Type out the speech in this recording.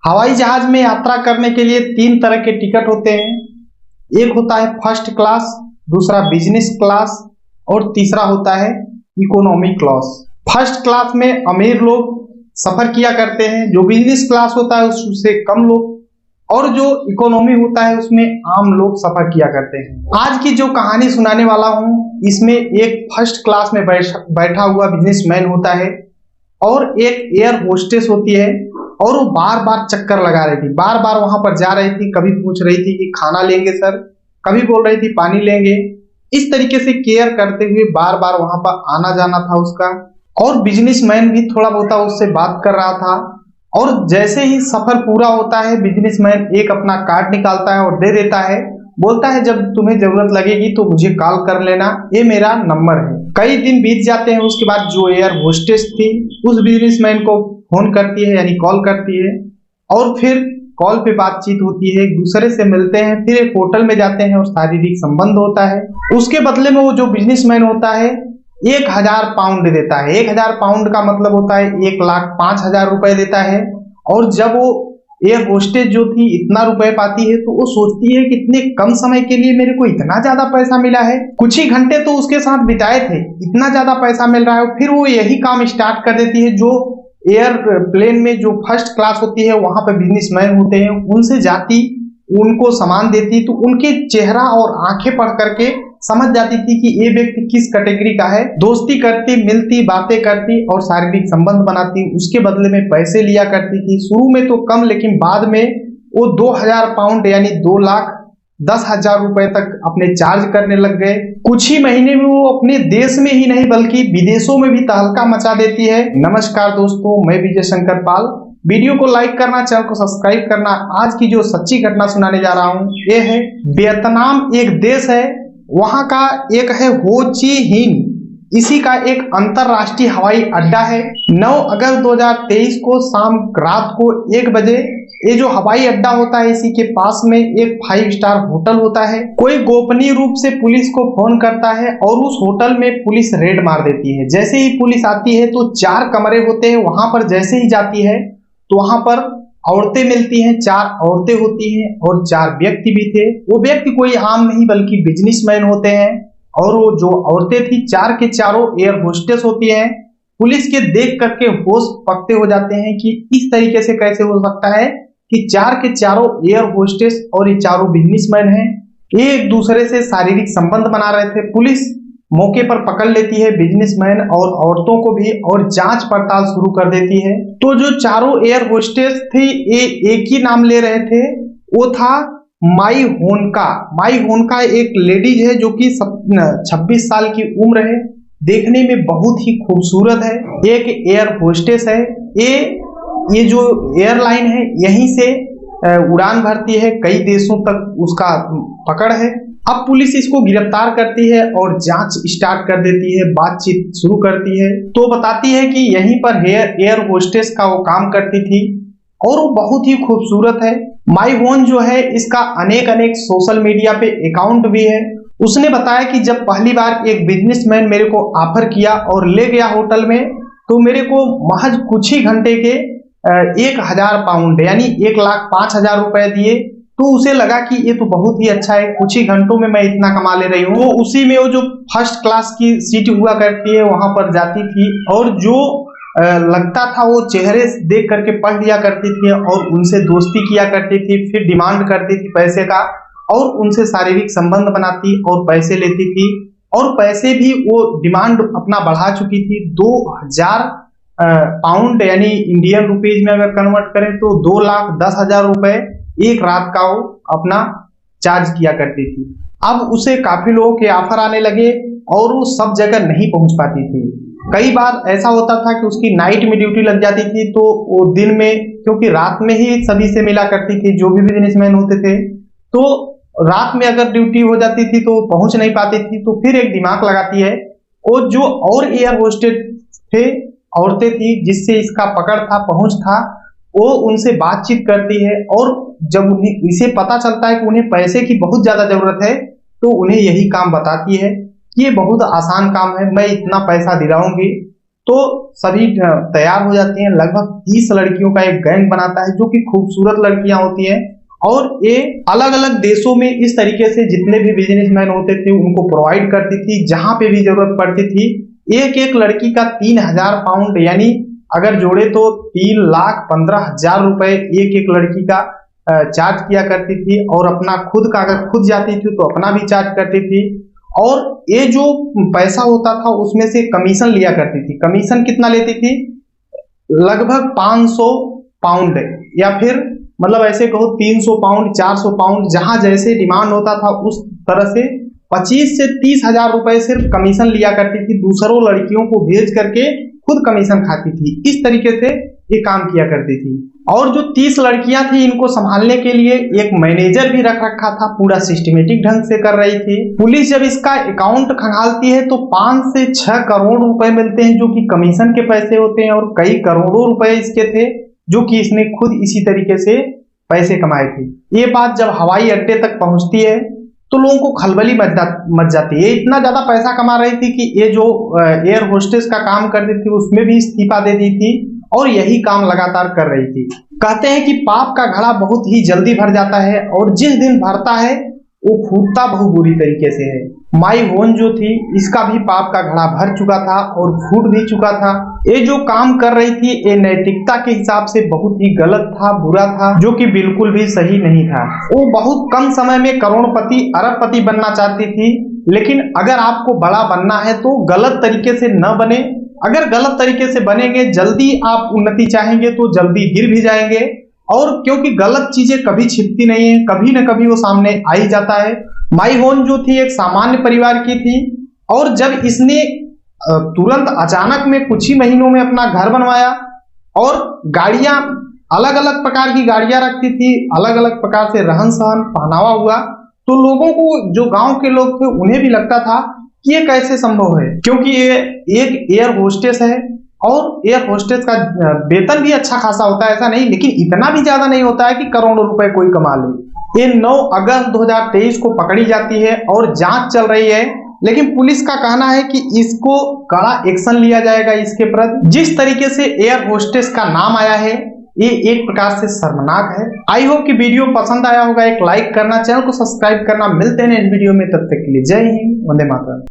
हवाई जहाज में यात्रा करने के लिए तीन तरह के टिकट होते हैं। एक होता है फर्स्ट क्लास, दूसरा बिजनेस क्लास और तीसरा होता है इकोनॉमी क्लास। फर्स्ट क्लास में अमीर लोग सफर किया करते हैं, जो बिजनेस क्लास होता है उससे कम लोग, और जो इकोनॉमी होता है उसमें आम लोग सफर किया करते हैं। आज की जो कहानी सुनाने वाला हूँ इसमें एक फर्स्ट क्लास में बैठा हुआ बिजनेसमैन होता है और एक एयर होस्टेस होती है, और वो बार बार चक्कर लगा रही थी, बार बार वहां पर जा रही थी। कभी पूछ रही थी कि खाना लेंगे सर, कभी बोल रही थी पानी लेंगे। इस तरीके से केयर करते हुए बार बार वहां पर आना जाना था उसका। और बिजनेसमैन भी थोड़ा बहुत उससे बात कर रहा था। और जैसे ही सफर पूरा होता है बिजनेसमैन एक अपना कार्ड निकालता है और दे देता है, बोलता है जब तुम्हें जरूरत लगेगी तो मुझे कॉल कर लेना, ये मेरा नंबर है। कई दिन बीत जाते हैं। उसके बाद जो एयर होस्टेस थी उस बिजनेसमैन को फोन करती है, यानी कॉल करती है, और फिर कॉल पे बातचीत होती है, एक दूसरे से मिलते हैं, फिर एक होटल में जाते हैं और शारीरिक संबंध होता है। उसके बदले में वो जो बिजनेसमैन होता है 1000 पाउंड देता है। 1000 पाउंड का मतलब होता है 1,05,000 रुपए देता है। और जब वो एयर होस्टेस जो थी इतना रुपए पाती है तो वो सोचती है कि इतने कम समय के लिए मेरे को इतना ज्यादा पैसा मिला है। कुछ ही घंटे तो उसके साथ बिताए थे, इतना ज्यादा पैसा मिल रहा है। फिर वो यही काम स्टार्ट कर देती है जो एयर प्लेन में जो फर्स्ट क्लास होती है वहां पर बिजनेसमैन होते हैं उनसे जाती, उनको सामान देती, तो उनके चेहरा और आंखें पढ़ करके समझ जाती थी कि ये व्यक्ति किस कैटेगरी का है। दोस्ती करती, मिलती, बातें करती और शारीरिक संबंध बनाती। उसके बदले में पैसे लिया करती थी, शुरू में तो कम, लेकिन बाद में वो 2000 पाउंड यानी 2,10,000 रुपए तक अपने चार्ज करने लग गए। कुछ ही महीने में वो अपने देश में ही नहीं बल्कि विदेशों में भी तहलका मचा देती है। नमस्कार दोस्तों, मैं विजय शंकर पाल। वीडियो को लाइक करना, चैनल को सब्सक्राइब करना। आज की जो सच्ची घटना सुनाने जा रहा हूँ ये है वियतनाम, एक देश है, वहां का एक है हो ची हिन। इसी का एक अंतरराष्ट्रीय हवाई अड्डा है। 9 अगस्त 2023 को शाम रात को 1 बजे ये जो हवाई अड्डा होता है इसी के पास में एक 5 स्टार होटल होता है। कोई गोपनीय रूप से पुलिस को फोन करता है और उस होटल में पुलिस रेड मार देती है। जैसे ही पुलिस आती है तो 4 कमरे होते हैं, वहां पर जैसे ही जाती है तो वहां पर औरतें मिलती हैं। 4 औरतें होती हैं और 4 व्यक्ति भी थे। वो व्यक्ति कोई आम नहीं बल्कि बिजनेसमैन होते हैं। और वो जो औरतें थी 4 के चारों एयर होस्टेस होती हैं। पुलिस के देख करके होश पकते हो जाते हैं कि इस तरीके से कैसे हो सकता है कि 4 के चारों एयर होस्टेस और ये चारों बिजनेसमैन हैं, ये एक दूसरे से शारीरिक संबंध बना रहे थे। पुलिस मौके पर पकड़ लेती है बिजनेसमैन और औरतों को भी, और जांच पड़ताल शुरू कर देती है। तो जो चारों एयर होस्टेस थी ये एक ही नाम ले रहे थे, वो था माई होनका। माई होनका एक लेडीज है जो कि 26 साल की उम्र है, देखने में बहुत ही खूबसूरत है, एक एयर होस्टेस है। ये जो एयरलाइन है यहीं से उड़ान भरती है, कई देशों तक उसका पकड़ है। अब पुलिस इसको गिरफ्तार करती है और जांच स्टार्ट कर देती है, बातचीत शुरू करती है। तो बताती है कि यहीं पर एयर होस्टेस का वो काम करती थी और वो बहुत ही खूबसूरत है। माई होन जो है इसका अनेक सोशल मीडिया पे अकाउंट भी है। उसने बताया कि जब पहली बार एक बिजनेसमैन मेरे को ऑफर किया और ले गया होटल में, तो मेरे को महज कुछ ही घंटे के 1000 पाउंड यानी 1,05,000 रुपए दिए। तो उसे लगा कि ये तो बहुत ही अच्छा है, कुछ ही घंटों में मैं इतना कमा ले रही हूँ। तो उसी में वो जो फर्स्ट क्लास की सीट हुआ करती है वहां पर जाती थी और जो लगता था वो चेहरे देख करके पढ़ लिया करती थी और उनसे दोस्ती किया करती थी, फिर डिमांड करती थी पैसे का और उनसे शारीरिक संबंध बनाती और पैसे लेती थी। और पैसे भी वो डिमांड अपना बढ़ा चुकी थी। 2000 पाउंड यानी इंडियन रुपीज में अगर कन्वर्ट करें तो 2,10,000 रुपए एक रात का वो अपना चार्ज किया करती थी। अब उसे काफी लोगों के ऑफर आने लगे और वो सब जगह नहीं पहुंच पाती थी। कई बार ऐसा होता था कि उसकी नाइट में ड्यूटी लग जाती थी, तो वो दिन में, क्योंकि रात में ही सभी से मिला करती थी जो भी बिजनेसमैन होते थे, तो रात में अगर ड्यूटी हो जाती थी तो पहुंच नहीं पाती थी। तो फिर एक दिमाग लगाती है, वो जो और एयर होस्टेस थे, औरतें थी जिससे इसका पकड़ था, पहुंच था, वो उनसे बातचीत करती है। और जब उन्हें इसे पता चलता है कि उन्हें पैसे की बहुत ज्यादा जरूरत है तो उन्हें यही काम बताती है कि ये बहुत आसान काम है, मैं इतना पैसा दिलाऊंगी तो सभी तैयार हो जाती हैं। लगभग 30 लड़कियों का एक गैंग बनाता है जो कि खूबसूरत लड़कियां होती हैं, और ये अलग अलग देशों में इस तरीके से जितने भी बिजनेसमैन होते थे उनको प्रोवाइड करती थी। जहां पे भी जरूरत पड़ती थी, एक एक लड़की का 3000 पाउंड, यानी अगर जोड़े तो 3,15,000 रुपए एक एक लड़की का चार्ज किया करती थी। और अपना खुद का अगर खुद जाती थी तो अपना भी चार्ज करती थी। और ये जो पैसा होता था उसमें से कमीशन लिया करती थी। कमीशन कितना लेती थी? लगभग 500 पाउंड, या फिर मतलब ऐसे कहो 300 पाउंड, 400 पाउंड, जहां जैसे डिमांड होता था उस तरह से 25 से 30,000 रुपए सिर्फ कमीशन लिया करती थी। दूसरों लड़कियों को भेज करके खुद कमीशन खाती थी। इस तरीके से ये काम किया करती थी। और जो 30 लड़कियां थी, इनको संभालने के लिए एक मैनेजर भी रख रखा था, पूरा सिस्टमेटिक ढंग से कर रही थी। पुलिस जब इसका अकाउंट खंगालती है तो 5 से 6 करोड़ रुपए मिलते हैं जो कि कमीशन के पैसे होते हैं, और कई करोड़ों रुपए इसके थे जो कि इसने खुद इसी तरीके से पैसे कमाए थे। ये बात जब हवाई अड्डे तक पहुंचती है तो लोगों को खलबली मच जाती है। ये इतना ज्यादा पैसा कमा रही थी कि ये जो एयर होस्टेस का काम करती थी उसमें भी इस्तीफा दे दी थी और यही काम लगातार कर रही थी। कहते हैं कि पाप का घड़ा बहुत ही जल्दी भर जाता है, और जिस दिन भरता है वो फूटता बहुत बुरी तरीके से है। माई होन जो थी, इसका भी पाप का घड़ा भर चुका था और फूट भी चुका था। ये जो काम कर रही थी ये नैतिकता के हिसाब से बहुत ही गलत था, बुरा था, जो कि बिल्कुल भी सही नहीं था। वो बहुत कम समय में करोड़पति, अरबपति बनना चाहती थी, लेकिन अगर आपको बड़ा बनना है तो गलत तरीके से न बने। अगर गलत तरीके से बनेंगे, जल्दी आप उन्नति चाहेंगे तो जल्दी गिर भी जाएंगे। और क्योंकि गलत चीजें कभी छिपती नहीं है, कभी न कभी वो सामने आ ही जाता है। माई होन जो थी एक सामान्य परिवार की थी, और जब इसने तुरंत अचानक में कुछ ही महीनों में अपना घर बनवाया और गाड़ियां, अलग अलग प्रकार की गाड़ियां रखती थी, अलग अलग प्रकार से रहन सहन, पहनावा हुआ, तो लोगों को, जो गांव के लोग थे, उन्हें भी लगता था कि ये कैसे संभव है, क्योंकि ये एक एयर होस्टेस है और एयर होस्टेस का वेतन भी अच्छा खासा होता है, ऐसा नहीं, लेकिन इतना भी ज्यादा नहीं होता है कि करोड़ों रुपए कोई कमा ले। ये 9 अगस्त 2023 को पकड़ी जाती है और जांच चल रही है, लेकिन पुलिस का कहना है कि इसको कड़ा एक्शन लिया जाएगा इसके प्रति। जिस तरीके से एयर होस्टेस का नाम आया है ये एक प्रकार से शर्मनाक है। आई होप कि वीडियो पसंद आया होगा। एक लाइक करना, चैनल को सब्सक्राइब करना। मिलते हैं नेक्स्ट वीडियो में, तब तक के लिए जय हिंद, वंदे मातरम।